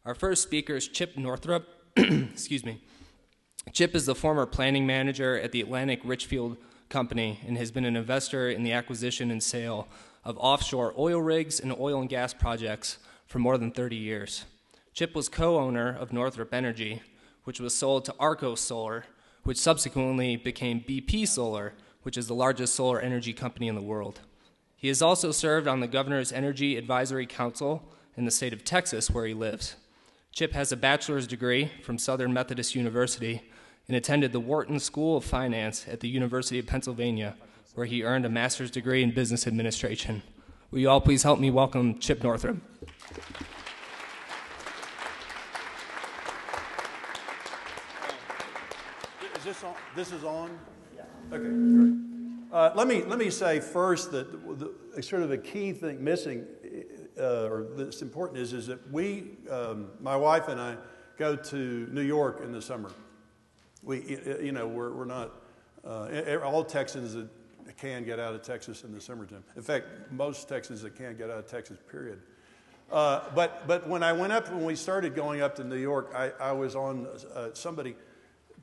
Our first speaker is Chip-Northrup. Excuse me. Chip is the former planning manager at the Atlantic Richfield Company and has been an investor in the acquisition and sale of offshore oil rigs and oil and gas projects for more than 30 years. Chip was co-owner of Northrup Energy, which was sold to Arco Solar, which subsequently became BP Solar, which is the largest solar energy company in the world. He has also served on the Governor's Energy Advisory Council in the state of Texas, where he lives. Chip has a bachelor's degree from Southern Methodist University and attended the Wharton School of Finance at the University of Pennsylvania, where he earned a master's degree in business administration. Will you all please help me welcome Chip-Northrup? Is this on? This is on? Yeah. Okay, great. Let me say first that sort of the key thing missing, or that's important, is that we, my wife and I, go to New York in the summer. We're not all Texans that can get out of Texas in the summertime. In fact, most Texans that can't get out of Texas, period. But when we started going up to New York, I was on somebody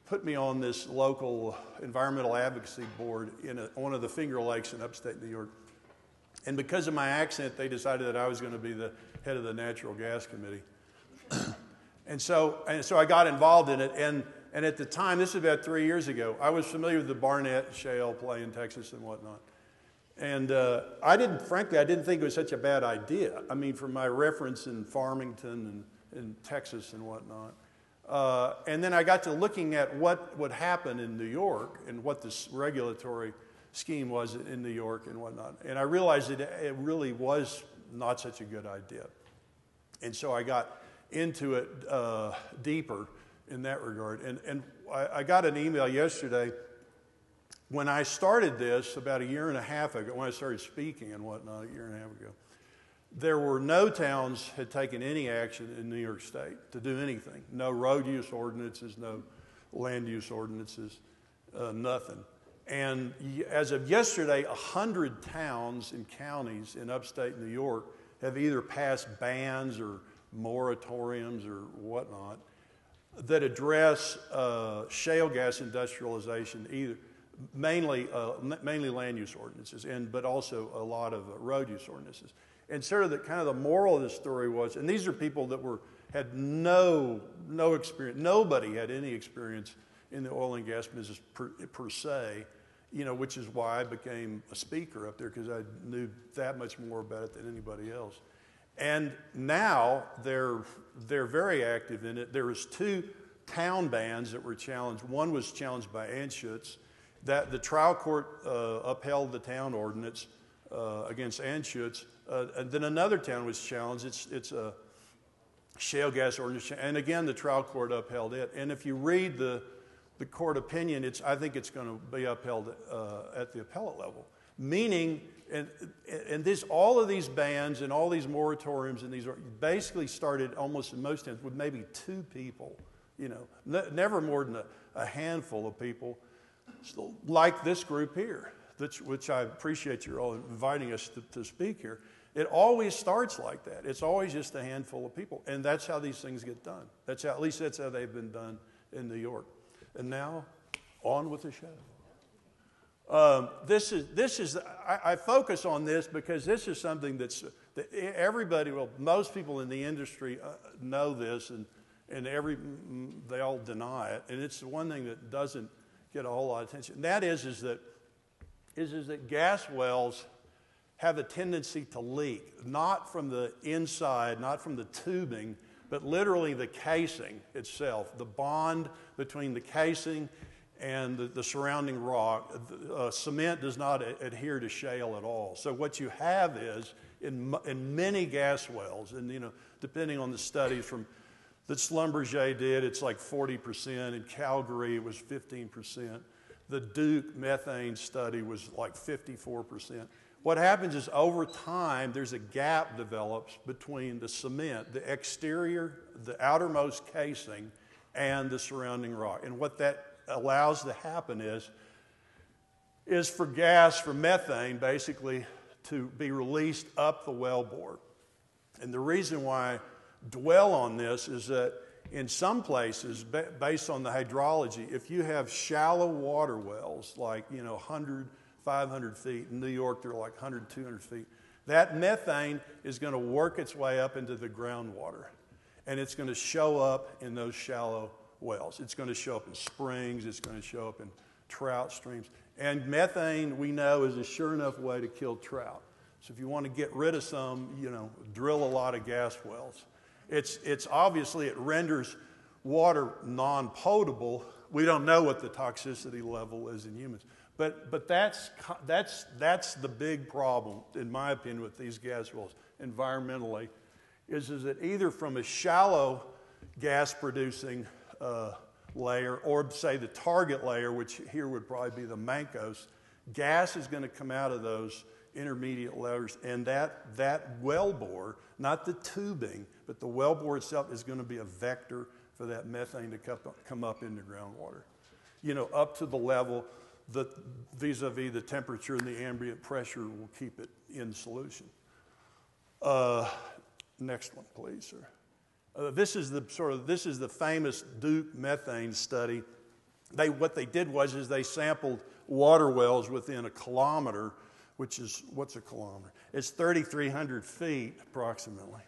put me on this local environmental advocacy board in one of the Finger Lakes in upstate New York. And because of my accent, they decided that I was going to be the head of the Natural Gas Committee. and so I got involved in it. And at the time, this is about 3 years ago, I was familiar with the Barnett Shale play in Texas and whatnot. And I didn't think it was such a bad idea. I mean, from my reference in Farmington and in Texas and whatnot. And then I got to looking at what would happen in New York and what this regulatory scheme was in New York and whatnot. And I realized that it really was not such a good idea. And so I got into it deeper in that regard. And I got an email yesterday when I started this about a year and a half ago, when I started speaking and whatnot, a year and a half ago. There were no towns had taken any action in New York State to do anything. No road use ordinances, no land use ordinances, nothing. And as of yesterday, 100 towns and counties in upstate New York have either passed bans or moratoriums or whatnot that address shale gas industrialization, mainly land use ordinances, but also a lot of road use ordinances. And sort of the moral of the story was, and these are people that had no experience. Nobody had any experience in the oil and gas business per se, which is why I became a speaker up there, because I knew that much more about it than anybody else. And now they're very active in it. There was 2 town bans that were challenged. One was challenged by Anschutz. That the trial court upheld the town ordinance against Anschutz. And then another town was challenged. It's a shale gas ordinance, and again the trial court upheld it. And if you read the court opinion, I think it's going to be upheld at the appellate level. Meaning, and all of these bans and all these moratoriums and these basically started almost in most times with maybe 2 people, never more than a handful of people, like this group here, which I appreciate you all inviting us to speak here. It always starts like that. It's always just a handful of people, and that's how these things get done. At least that's how they've been done in New York. And now, on with the show. I focus on this because this is something that everybody, most people in the industry know this, and they all deny it, and it's the one thing that doesn't get a whole lot of attention. And that is that gas wells have a tendency to leak, not from the inside, not from the tubing, but literally the casing itself, the bond between the casing and the surrounding rock. Cement does not adhere to shale at all. So what you have is, in many gas wells, and depending on the studies that Schlumberger did, it's like 40%. In Calgary, it was 15%. The Duke methane study was like 54%. What happens is over time, there's a gap develops between the cement, the exterior, the outermost casing, and the surrounding rock. And what that allows to happen is for gas, for methane, basically, to be released up the wellbore. And the reason why dwell on this is that in some places, based on the hydrology, if you have shallow water wells, like 100, 500 feet, in New York they're like 100, 200 feet, that methane is going to work its way up into the groundwater. And it's going to show up in those shallow wells. It's going to show up in springs. It's going to show up in trout streams. And methane, we know, is a sure enough way to kill trout. So if you want to get rid of some, drill a lot of gas wells. It's obviously, it renders water non-potable. We don't know what the toxicity level is in humans. But that's the big problem, in my opinion, with these gas wells environmentally, is that either from a shallow gas-producing layer, or say the target layer, which here would probably be the Mancos, gas is going to come out of those intermediate layers, and that wellbore, not the tubing, but the wellbore itself is going to be a vector for that methane to come up into groundwater, up to the level that vis-a-vis the temperature and the ambient pressure will keep it in solution. Next one, please, sir. This is the famous Duke methane study. What they did was they sampled water wells within a kilometer, which is, what's a kilometer? It's 3,300 feet approximately,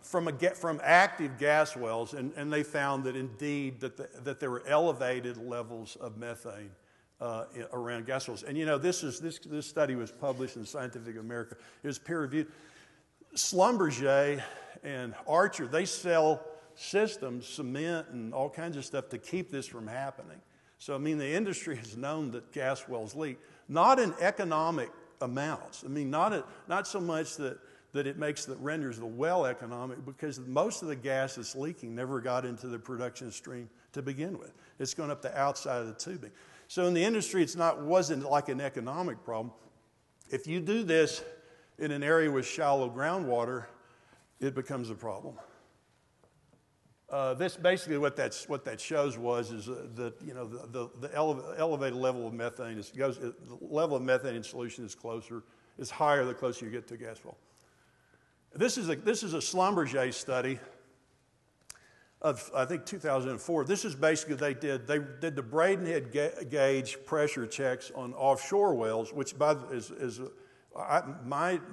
from active gas wells, and they found that indeed that there were elevated levels of methane around gas wells. And this study was published in Scientific American. It was peer reviewed. Schlumberger and Archer, they sell systems, cement and all kinds of stuff to keep this from happening. So, the industry has known that gas wells leak, not in economic amounts. Not so much that it renders the well economic, because most of the gas that's leaking never got into the production stream to begin with. It's going up the outside of the tubing. So in the industry, wasn't like an economic problem. If you do this in an area with shallow groundwater, it becomes a problem. This basically what that shows is that the elevated level of methane the level of methane in solution is higher the closer you get to a gas well. This is a Schlumberger study of, I think, 2004. This is basically they did the Bradenhead gauge pressure checks on offshore wells, which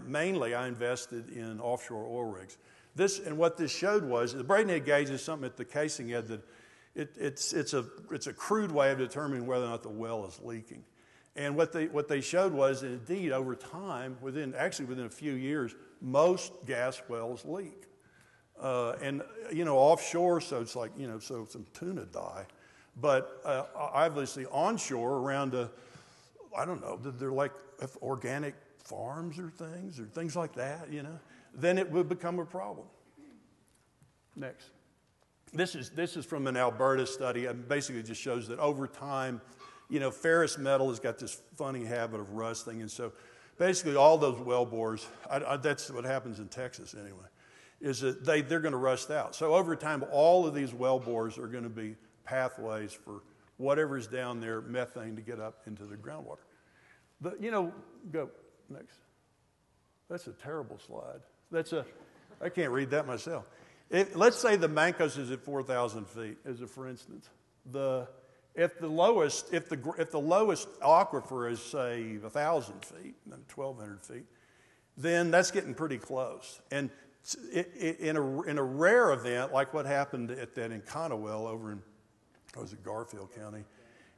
mainly I invested in offshore oil rigs. What this showed was the Bradenhead gauge is something at the casing head that it's a crude way of determining whether or not the well is leaking. And what they showed was, indeed, over time, within a few years, most gas wells leak. Offshore, so it's like, so some tuna die. But obviously onshore, around I don't know, they're like organic farms or things like that, then it would become a problem. Next. This is from an Alberta study, and basically just shows that over time, ferrous metal has got this funny habit of rusting, and so basically all those well bores, that's what happens in Texas anyway, is that they're going to rust out. So over time, all of these well bores are going to be pathways for whatever's down there, methane, to get up into the groundwater. Go next. That's a terrible slide. I can't read that myself. Let's say the Mancos is at 4,000 feet, as a for instance. If the lowest aquifer is, say, 1,000 feet, 1,200 feet, then that's getting pretty close. And in a rare event, like what happened at that Encana well over in Garfield County,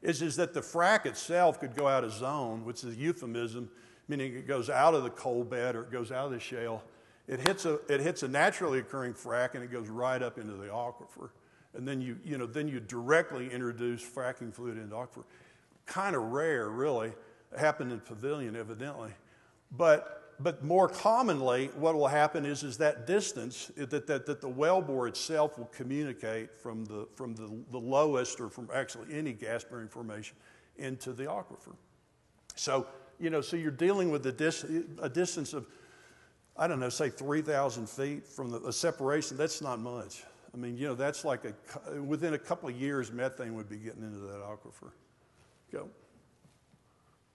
is that the frack itself could go out of zone, which is a euphemism, meaning it goes out of the coal bed or it goes out of the shale. It hits a naturally occurring frack and it goes right up into the aquifer. And then you directly introduce fracking fluid into the aquifer. Kind of rare, really. It happened in Pavilion, evidently. But more commonly, what will happen is that distance that the wellbore itself will communicate from the lowest, or from actually any gas-bearing formation, into the aquifer. So so you're dealing with a distance of, I don't know, say 3,000 feet from a separation. That's not much. That's like within a couple of years, methane would be getting into that aquifer. Go.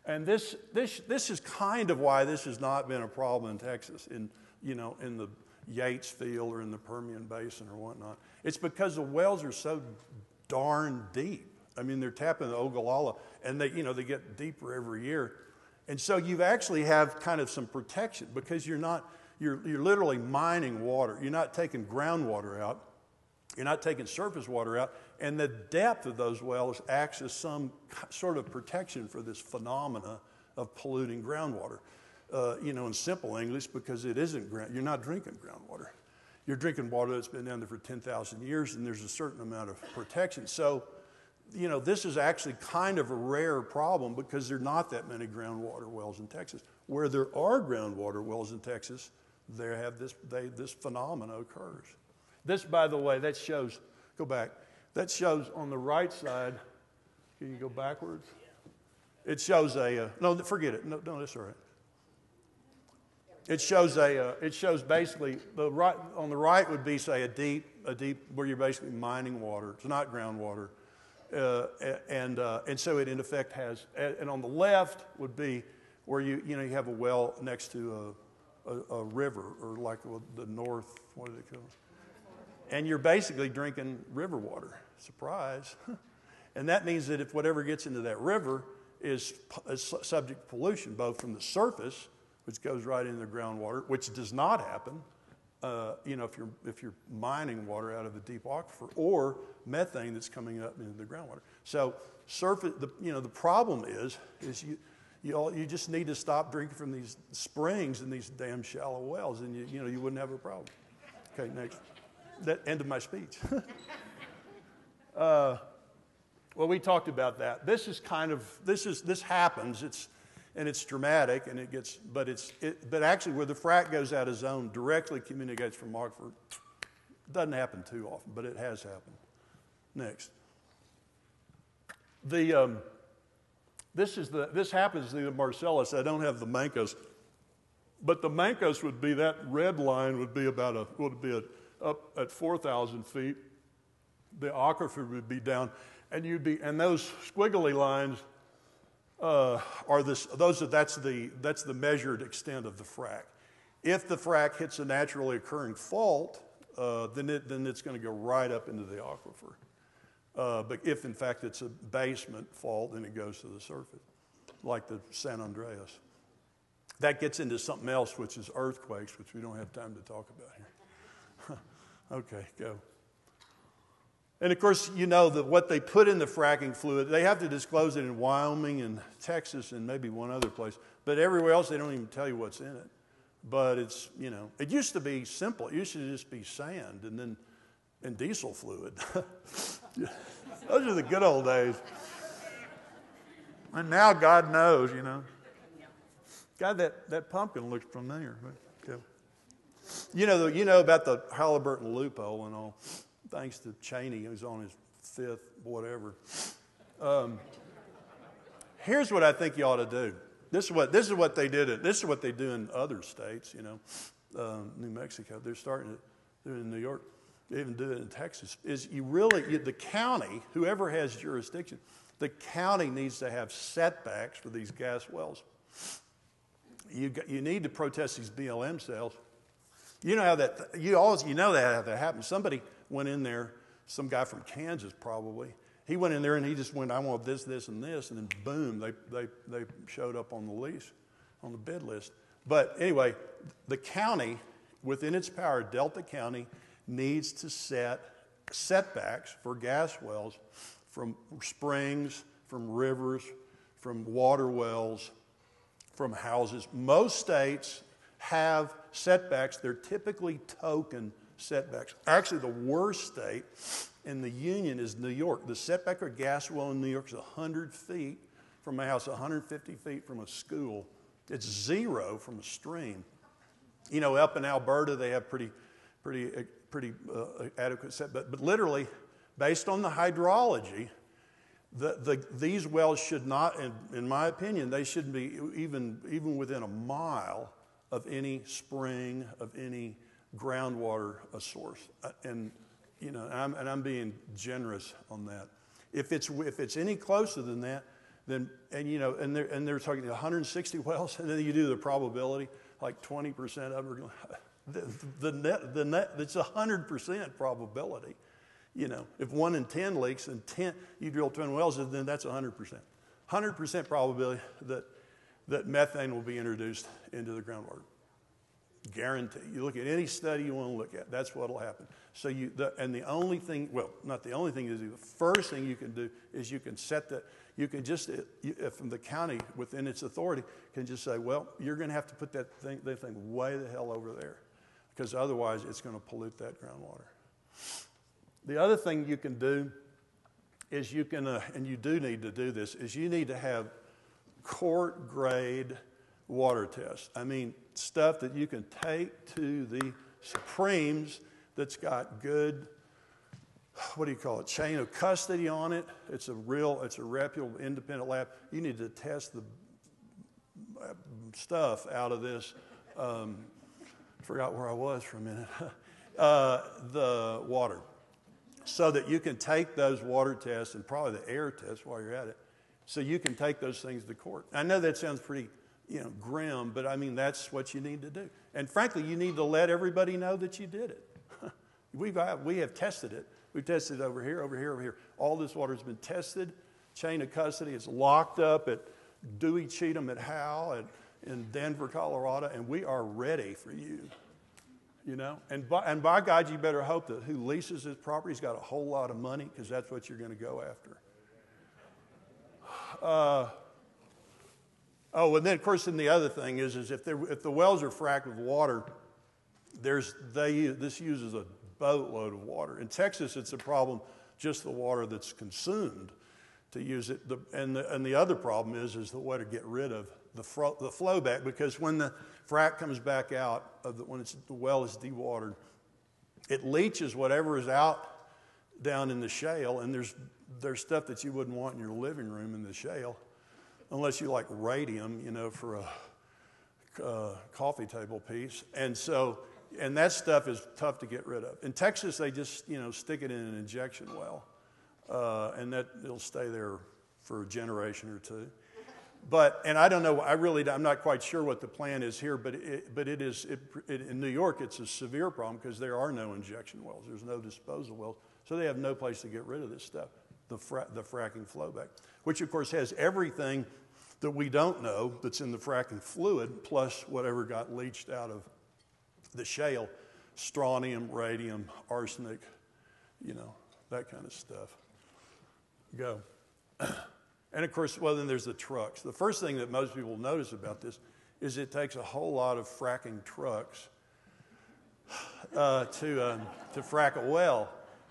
And this is kind of why this has not been a problem in Texas. In the Yates Field or in the Permian Basin or whatnot. It's because the wells are so darn deep. I mean, they're tapping the Ogallala, and they get deeper every year. And so you actually have kind of some protection because you're literally mining water. You're not taking groundwater out. You're not taking surface water out. And the depth of those wells acts as some sort of protection for this phenomena of polluting groundwater. In simple English, because it isn't you're not drinking groundwater. You're drinking water that's been down there for 10,000 years, and there's a certain amount of protection. So, this is actually kind of a rare problem because there are not that many groundwater wells in Texas. Where there are groundwater wells in Texas, this phenomena occurs. This, by the way, that shows, go back, that shows on the right side, can you go backwards? It shows no, forget it, no, that's all right. It shows basically, on the right would be, say, a deep, where you're basically mining water. It's not groundwater. And so it in effect has, and on the left would be where you have a well next to a river, or like the north, what do they call it? And you're basically drinking river water. Surprise. And that means that if whatever gets into that river is subject to pollution, both from the surface, which goes right into the groundwater, which does not happen, if you're mining water out of a deep aquifer, or methane that's coming up into the groundwater. So the problem is you just need to stop drinking from these springs and these damn shallow wells, and you wouldn't have a problem. Okay, next. That end of my speech. Well, we talked about that. This happens. It's dramatic, and it gets, but actually where the frac goes out of zone directly communicates from aquifer. It doesn't happen too often, but it has happened. Next. This happens in the Marcellus. I don't have the Mancos, but the Mancos would be, that red line would be up at 4,000 feet. The aquifer would be down, and those squiggly lines that's the measured extent of the frac. If the frac hits a naturally occurring fault, then it's going to go right up into the aquifer. But if in fact it's a basement fault, then it goes to the surface, like the San Andreas. That gets into something else, which is earthquakes, which we don't have time to talk about here. Okay, go. And of course, that what they put in the fracking fluid, they have to disclose it in Wyoming and Texas and maybe one other place. But everywhere else, they don't even tell you what's in it. But it's, it used to be simple. It used to just be sand and diesel fluid. Those are the good old days. And now God knows, God, that pumpkin looks familiar. Okay. You know about the Halliburton loophole and all. Thanks to Cheney, who's on his fifth whatever. Here's what I think you ought to do. This is what they did. This is what they do in other states. New Mexico. They're starting to do it in New York. They even do it in Texas. The county, whoever has jurisdiction, the county needs to have setbacks for these gas wells. You need to protest these BLM sales. You know how that happens. Somebody went in there, some guy from Kansas probably. He went in there and he just went, I want this, this, and this, and then boom, they showed up on the lease, on the bid list. But anyway, the county, within its power, Delta County, needs to set setbacks for gas wells from springs, from rivers, from water wells, from houses. Most states have setbacks. They're typically token setbacks. Actually, the worst state in the union is New York. The setback for a gas well in New York is 100 feet from a house, 150 feet from a school. It's 0 from a stream. Up in Alberta, they have pretty adequate setback. But literally, based on the hydrology, these wells should not, in my opinion, they shouldn't be even within a mile of any spring, of any groundwater source, and I'm being generous on that. If it's any closer than that, then they're talking 160 wells, and then you do the probability, like 20% of them are going. It's 100% probability. You know, if 1 in 10 leaks and you drill 10 wells, then that's 100%. 100% probability that methane will be introduced into the groundwater. Guarantee. You look at any study you want to look at, that's what will happen. So the only thing, well, not the only thing to do, the first thing you can do is you can from the county within its authority can just say, well, you're going to have to put that thing way the hell over there, because otherwise it's going to pollute that groundwater. The other thing you can do is you can, and you do need to do this, is you need to have court-grade water tests. I mean, stuff that you can take to the Supremes that's got good, what do you call it, chain of custody on it. It's a reputable, independent lab. You need to test the stuff out of this. Forgot where I was for a minute. The water. So that you can take those water tests and probably the air tests while you're at it. So you can take those things to court. I know that sounds pretty, grim, but I mean, that's what you need to do. And frankly, you need to let everybody know that you did it. We have tested it. We've tested it over here, over here, over here. All this water has been tested. Chain of custody is locked up at Dewey Cheatham at Howe in Denver, Colorado, and we are ready for you. And by God, you better hope that who leases his property's got a whole lot of money, because that's what you're going to go after. And then of course, then the other thing is if the wells are fracked with water, this uses a boatload of water. In Texas, it's a problem just the water that's consumed to use it. And the other problem is the way to get rid of the flow back, because when the frack comes back out, when the well is dewatered, it leaches whatever is out down in the shale, and there's stuff that you wouldn't want in your living room in the shale, unless you like radium, for a coffee table piece. And that stuff is tough to get rid of. In Texas, they just, stick it in an injection well, and it'll stay there for a generation or two. And I don't know, I'm not quite sure what the plan is here, but in New York, it's a severe problem because there are no injection wells. There's no disposal wells. So they have no place to get rid of this stuff, the fracking flowback, which of course has everything that we don't know that's in the fracking fluid, plus whatever got leached out of the shale, strontium, radium, arsenic, that kind of stuff. Go. And of course, then there's the trucks. The first thing that most people notice about this is it takes a whole lot of fracking trucks to frack a well,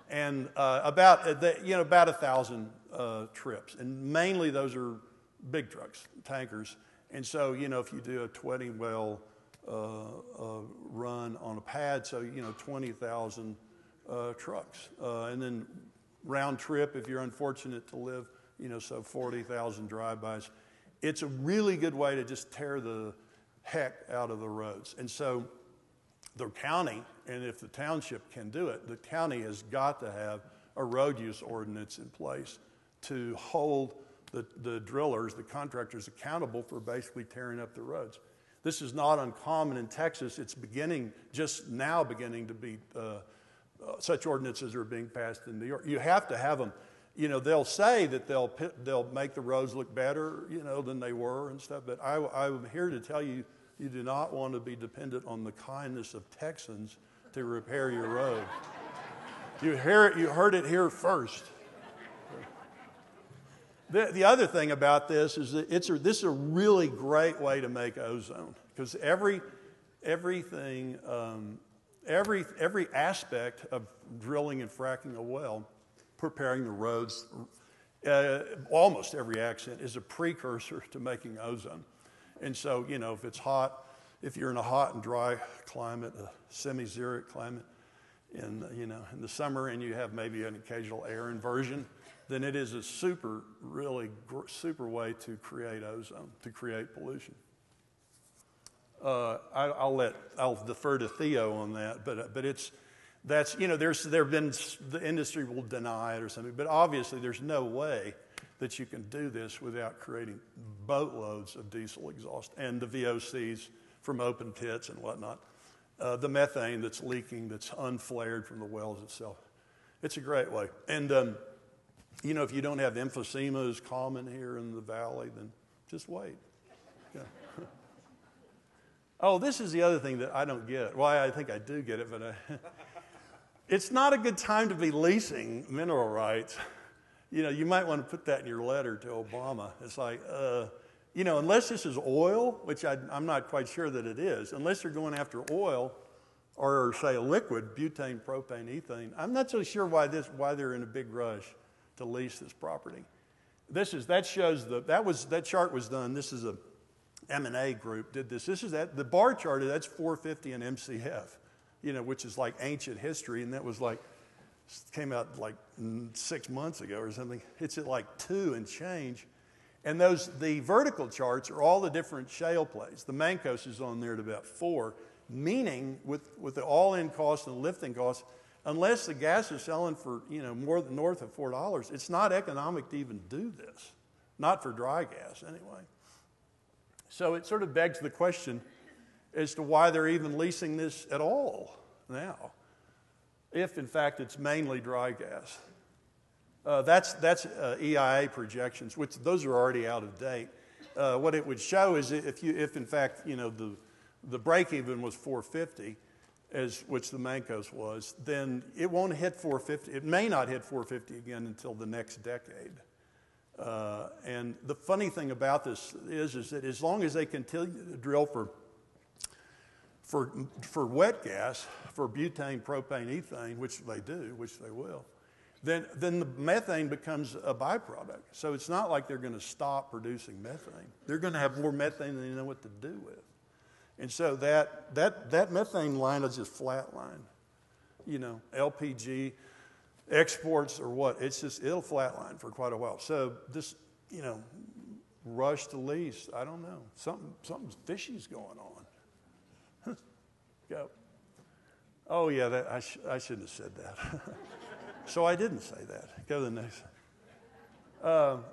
and about 1,000 trips, and mainly those are big trucks, tankers. And so if you do a 20 well run on a pad, so 20,000 trucks, and then round trip if you're unfortunate to live. So 40,000 drive-bys. It's a really good way to just tear the heck out of the roads. And so the county, and if the township can do it, the county has got to have a road use ordinance in place to hold the drillers, the contractors accountable for basically tearing up the roads. This is not uncommon in Texas. It's just now beginning to be, such ordinances are being passed in New York. You have to have them. They'll say that they'll make the roads look better, than they were and stuff. But I'm here to tell you, you do not want to be dependent on the kindness of Texans to repair your road. You heard it here first. The other thing about this is that this is a really great way to make ozone, because every aspect of drilling and fracking a well, preparing the roads, almost every accent is a precursor to making ozone. And so, if it's hot, if you're in a hot and dry climate, a semi-xeric climate, in the summer, and you have maybe an occasional air inversion, then it is a super way to create ozone, to create pollution. I'll defer to Theo on that, but the industry will deny it or something, but obviously there's no way that you can do this without creating boatloads of diesel exhaust and the VOCs from open pits and whatnot. the methane that's leaking, that's unflared from the wells itself. It's a great way. And, you know, if you don't have emphysema as common here in the valley, then just wait. Yeah. Oh, this is the other thing that I don't get. Well, I think I do get it, but it's not a good time to be leasing mineral rights. You know, you might want to put that in your letter to Obama. It's like, you know, unless this is oil, which I'm not quite sure that it is, unless they're going after oil or, say, a liquid, butane, propane, ethane, I'm not so sure why they're in a big rush to lease this property. That chart was done. This is a M&A group did this. The bar chart, that's 450 in MCF, you know, which is like ancient history, and that was like, came out like 6 months ago or something. It's at like 2 and change. And the vertical charts are all the different shale plays. The Mancos is on there at about 4, meaning with the all-in cost and the lifting costs, unless the gas is selling for, you know, more than north of $4, it's not economic to even do this. Not for dry gas, anyway. So it sort of begs the question as to why they're even leasing this at all now, if in fact it's mainly dry gas. That's EIA projections, which those are already out of date. What it would show is if in fact, you know, the break-even was 450, which the Mancos was, then it won't hit 450. It may not hit 450 again until the next decade. And the funny thing about this is that as long as they continue to drill for wet gas, for butane, propane, ethane, which they do, which they will, then the methane becomes a byproduct. So it's not like they're going to stop producing methane. They're going to have more methane than they know what to do with. And so that methane line is just flatline. You know, LPG exports or what, it'll flatline for quite a while. So this, you know, rush to lease, I don't know. Something fishy's going on. Go. Oh yeah, I shouldn't have said that. So I didn't say that. Go to the next.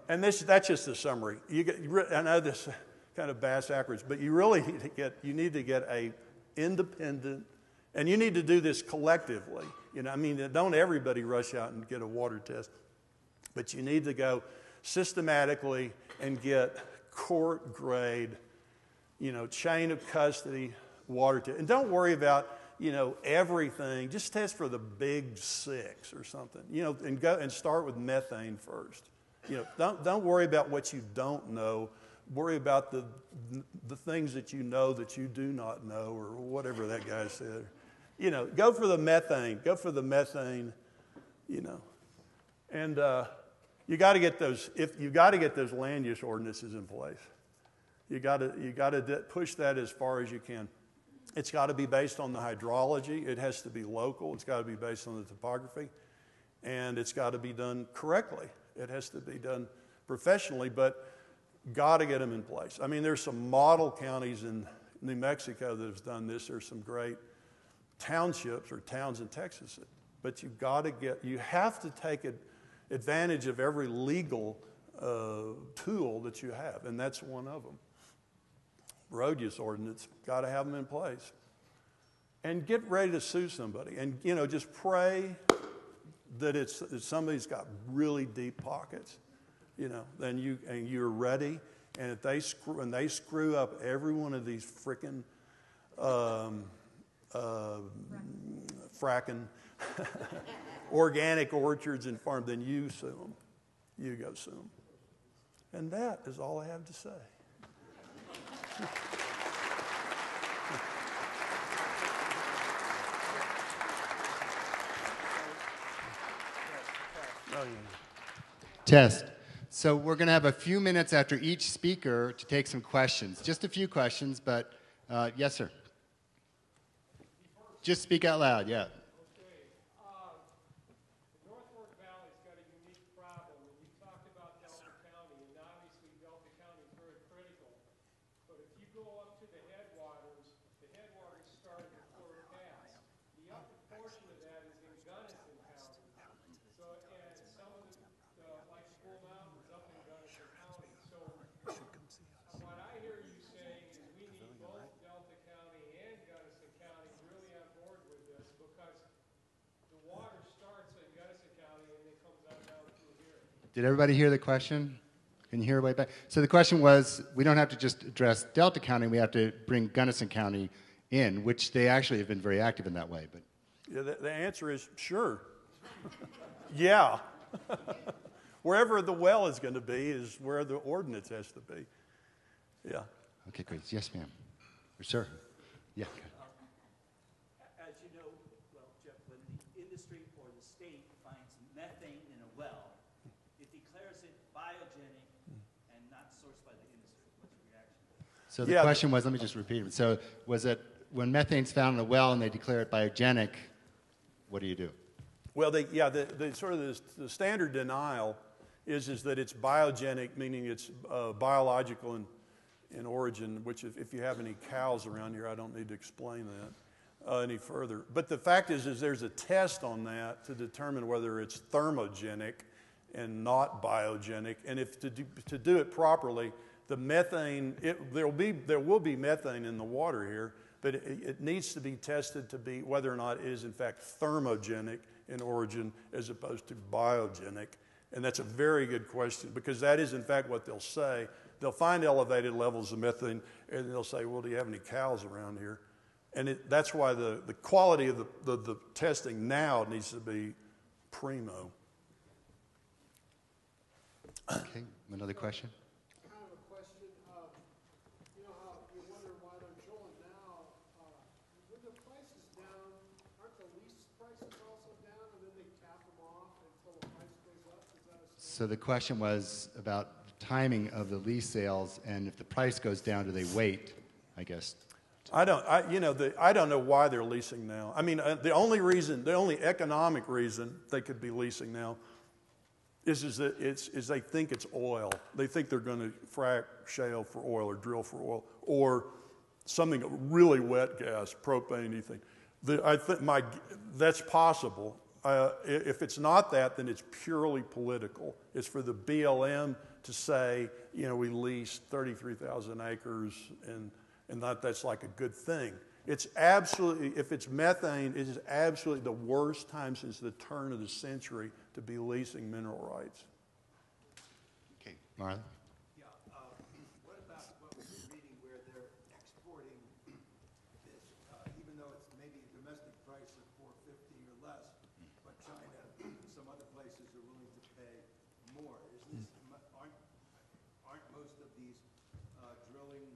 And that's just a summary. I know this kind of bass backwards, but you really need to get a independent, and you need to do this collectively. You know, I mean, don't everybody rush out and get a water test, but you need to go systematically and get court grade, you know, chain of custody water test, and don't worry about, you know, everything. Just test for the big 6 or something, you know, and go and start with methane first. You know, don't worry about what you don't know. Worry about the things that you know that you do not know, or whatever that guy said. You know, go for the methane. Go for the methane. You know, and you got to get those. If you got to get those land use ordinances in place, you got to push that as far as you can. It's got to be based on the hydrology. It has to be local. It's got to be based on the topography, and it's got to be done correctly. It has to be done professionally, but got to get them in place. I mean, there's some model counties in New Mexico that have done this. There's some great townships or towns in Texas, but you have to take advantage of every legal tool that you have, and that's one of them. Road use ordinance, got to have them in place, and get ready to sue somebody, and you know, just pray that somebody's got really deep pockets. You know, then you're ready, and if they screw up every one of these frickin' fracking organic orchards and farms, then you sue them. You go sue them. And that is all I have to say. Oh, yeah. Test. So we're going to have a few minutes after each speaker to take some questions. Just a few questions, but yes, sir. Just speak out loud, yeah. Okay. The North Fork Valley's got a unique problem. When you talked about Delta County, and obviously Delta County is very critical, but if you go up to the headwaters start at Florida Pass. The upper portion of that is in Gunnison County. So, and some of the like School Mountains up in Gunnison County. So, what I hear you saying is we need both Delta County and Gunnison County really Did everybody hear the question? Can you hear it way back? So the question was, we don't have to just address Delta County, we have to bring Gunnison County in, which they actually have been very active in that way. But Yeah, the answer is sure. Yeah. Wherever the well is going to be is where the ordinance has to be. Yeah. okay, great. Yes, ma'am. Or sir. Yeah. As you know, well, Jeff, when the industry or the state finds methane in a well, it declares it biogenic and not sourced by the industry. What's your reaction? So the question was, let me just repeat it. So was it when methane's found in a well and they declare it biogenic, what do you do? Well, the sort of the standard denial is that it's biogenic, meaning it's biological in origin, which if you have any cows around here, I don't need to explain that any further. But the fact is there's a test on that to determine whether it's thermogenic and not biogenic. And if to do it properly, the methane, there will be methane in the water here, but it needs to be tested to be whether or not it is in fact thermogenic in origin as opposed to biogenic. And that's a very good question, because that is in fact what they'll say. They'll find elevated levels of methane and they'll say, well, do you have any cows around here? And that's why the quality of the testing now needs to be primo. Okay, another question? Kind of a question. You know how you wonder why they're drilling now. When the price is down, aren't the lease prices also down, and then they cap them off until the price goes up? Is that a So the question was about the timing of the lease sales, and if the price goes down, do they wait, I guess? I don't know why they're leasing now. I mean, the only economic reason they could be leasing now is that they think it's oil. They think they're going to frack shale for oil or drill for oil or something really wet gas, propane. You think? I think that's possible. If it's not that, then it's purely political. It's for the BLM to say, we leased 33,000 acres and that's like a good thing. It's absolutely, if it's methane, it is absolutely the worst time since the turn of the century to be leasing mineral rights. Okay, Marlon? Yeah, what about what we're reading where they're exporting this, even though it's maybe a domestic price of $4.50 or less, but China and some other places are willing to pay more? Aren't most of these drilling,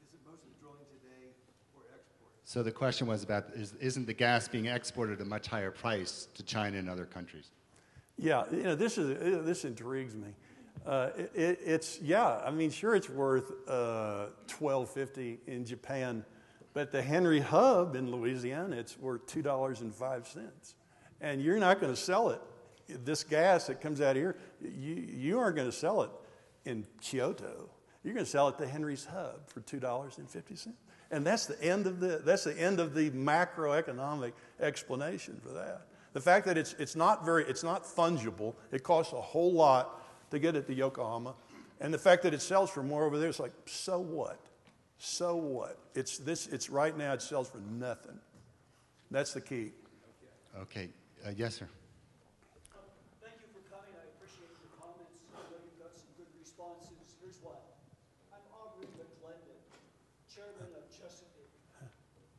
isn't most of the drilling today for export? So the question was about, isn't the gas being exported at a much higher price to China and other countries? Yeah, this intrigues me. Sure, it's worth $12.50 in Japan, but the Henry Hub in Louisiana, it's worth $2.05, and you're not going to sell it. This gas that comes out of here, you aren't going to sell it in Kyoto. You're going to sell it to Henry's Hub for $2.50, and that's the end of the macroeconomic explanation for that. The fact that it's not fungible. It costs a whole lot to get it to Yokohama, and the fact that it sells for more over there, it's like, so what? So what? It's right now it sells for nothing. That's the key. Okay, yes, sir. Thank you for coming. I appreciate your comments. I know you've got some good responses. Here's what. I'm Aubrey McClendon, chairman of Chesapeake.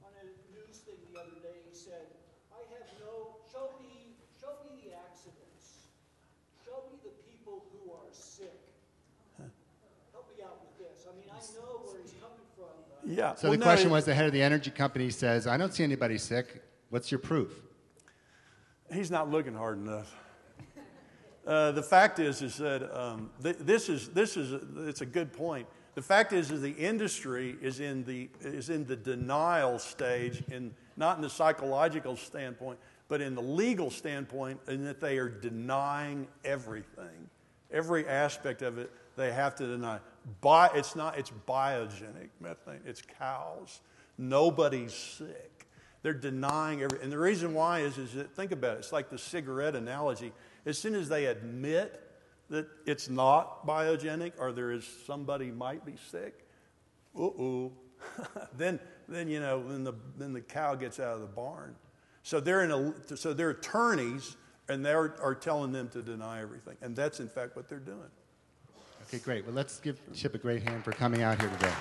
On a news thing the other day, he said, show me the accidents. Show me the people who are sick. Help me out with this. I mean, I know where he's coming from. Yeah. So the question was, the head of the energy company says, I don't see anybody sick. What's your proof? He's not looking hard enough. The fact is that it's a good point. The fact is the industry is in the denial stage, not in the psychological standpoint, but in the legal standpoint, in that they are denying everything, every aspect of it. They have to deny. It's biogenic methane. It's cows. Nobody's sick. They're denying everything. And the reason why is that, think about it, it's like the cigarette analogy. As soon as they admit that it's not biogenic or somebody might be sick, then the cow gets out of the barn. So their attorneys And they are telling them to deny everything. And that's, in fact, what they're doing. Okay, great. Well, let's give Chip a great hand for coming out here today.